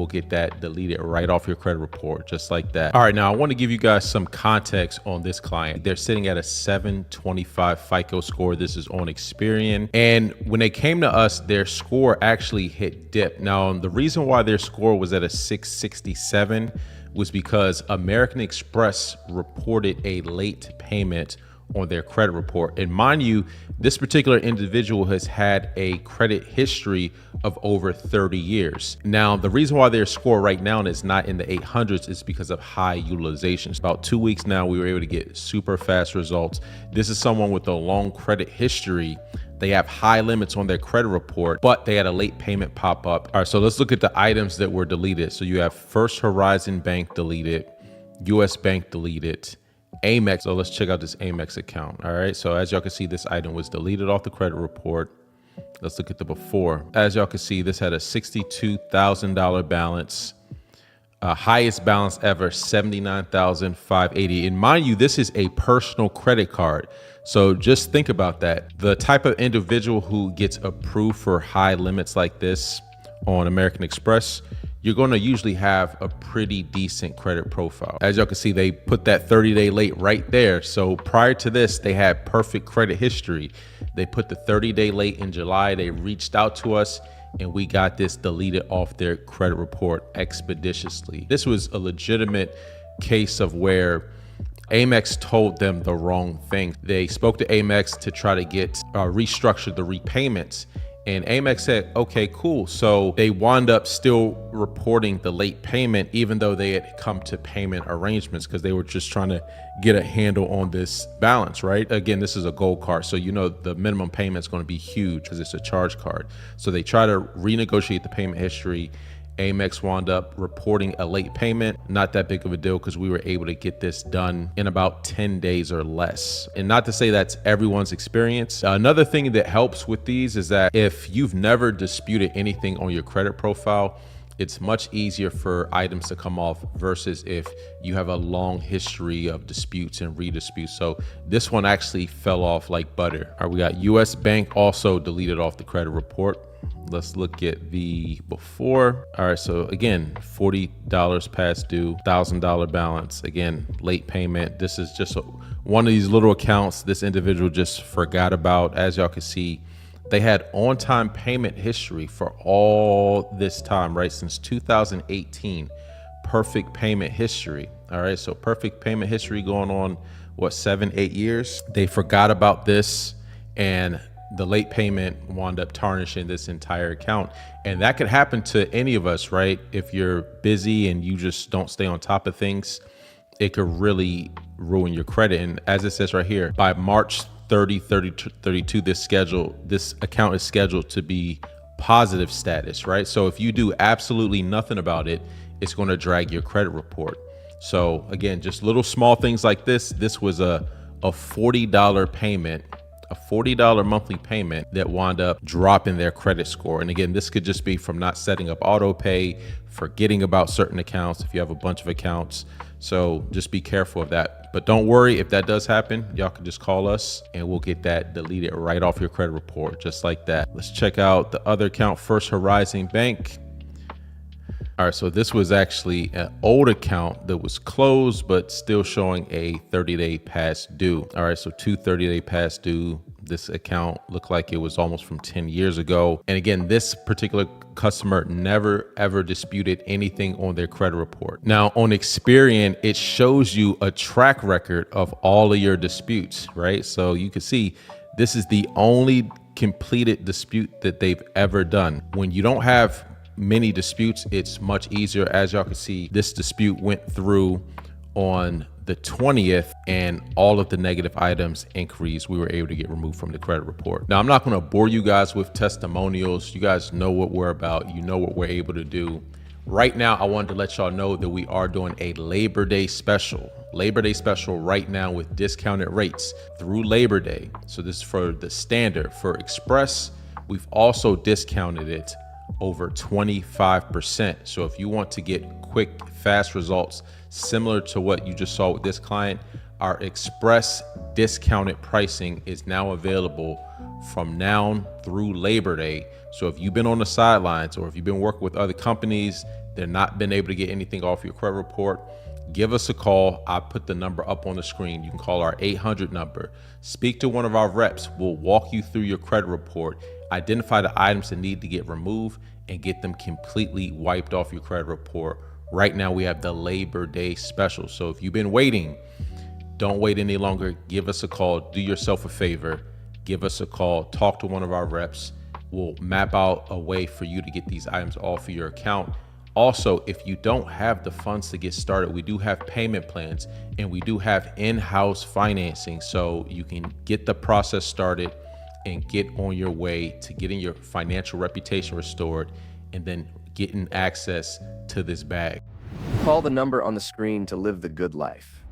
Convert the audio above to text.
we'll get that deleted right off your credit report, just like that. All right, now I want to give you guys some context on this client. They're sitting at a 725 FICO score. This is on Experian. And when they came to us, their score actually hit dip. Now, the reason why their score was at a 667 was because American Express reported a late payment on their credit report. And mind you, this particular individual has had a credit history of over 30 years. Now, the reason why their score right now is not in the 800s is because of high utilization. About 2 weeks now, we were able to get super fast results. This is someone with a long credit history. They have high limits on their credit report, but they had a late payment pop up. All right, so let's look at the items that were deleted. So you have First Horizon Bank deleted, US Bank deleted, Amex. So let's check out this Amex account. All right, so as y'all can see, this item was deleted off the credit report. Let's look at the before. As y'all can see, this had a $62,000 balance. Highest balance ever, $79,580. And mind you, this is a personal credit card. So just think about that. The type of individual who gets approved for high limits like this on American Express, you're going to usually have a pretty decent credit profile. As y'all can see, they put that 30-day late right there. So prior to this, they had perfect credit history. They put the 30-day late in July. They reached out to us and we got this deleted off their credit report expeditiously. This was a legitimate case of where Amex told them the wrong thing. They spoke to Amex to try to get restructure the repayments. And Amex said, okay, cool. So they wound up still reporting the late payment, even though they had come to payment arrangements, because they were just trying to get a handle on this balance, right? Again, this is a gold card. So, you know, the minimum payment is going to be huge because it's a charge card. So they try to renegotiate the payment history. Amex wound up reporting a late payment. Not that big of a deal because we were able to get this done in about 10 days or less. And not to say that's everyone's experience. Another thing that helps with these is that if you've never disputed anything on your credit profile, it's much easier for items to come off versus if you have a long history of disputes and redisputes. So this one actually fell off like butter. All right, we got US Bank also deleted off the credit report. Let's look at the before. All right, so again, $40 past due, $1,000 balance. Again, late payment. This is just one of these little accounts this individual just forgot about. As y'all can see, they had on-time payment history for all this time, right? Since 2018, perfect payment history. All right, so perfect payment history going on, what, 7-8 years? They forgot about this and the late payment wound up tarnishing this entire account. And that could happen to any of us, right? If you're busy and you just don't stay on top of things, it could really ruin your credit. And as it says right here, by March 32, this account is scheduled to be positive status, right? So if you do absolutely nothing about it, it's going to drag your credit report. So again, just little small things like this. This was a $40 payment, a $40 monthly payment that wound up dropping their credit score. And again, this could just be from not setting up auto pay, forgetting about certain accounts if you have a bunch of accounts. So just be careful of that. But don't worry, if that does happen, y'all can just call us and we'll get that deleted right off your credit report, just like that. Let's check out the other account, First Horizon Bank. All right, so this was actually an old account that was closed, but still showing a 30-day past due. All right, so 2 30-day past due. This account looked like it was almost from 10 years ago. And again, this particular customer never ever disputed anything on their credit report. Now on Experian, it shows you a track record of all of your disputes, right? So you can see this is the only completed dispute that they've ever done. When you don't have many disputes, it's much easier. As y'all can see, this dispute went through on the 20th and all of the negative items increased. We were able to get removed from the credit report. Now, I'm not going to bore you guys with testimonials. You guys know what we're about. You know what we're able to do. Right now, I wanted to let y'all know that we are doing a Labor Day special. Labor Day special right now with discounted rates through Labor Day. So this is for the standard. For Express, we've also discounted it over 25%. So if you want to get quick, fast results similar to what you just saw with this client, our Express discounted pricing is now available from now through Labor Day. So if you've been on the sidelines or if you've been working with other companies, they're not been able to get anything off your credit report, give us a call. I put the number up on the screen. You can call our 800 number. Speak to one of our reps. We'll walk you through your credit report, identify the items that need to get removed, and get them completely wiped off your credit report. Right now, we have the Labor Day special. So if you've been waiting, don't wait any longer. Give us a call. Do yourself a favor. Give us a call. Talk to one of our reps. We'll map out a way for you to get these items off of your account. Also, if you don't have the funds to get started, we do have payment plans and we do have in-house financing, so you can get the process started and get on your way to getting your financial reputation restored and then getting access to this bag. Call the number on the screen to live the good life.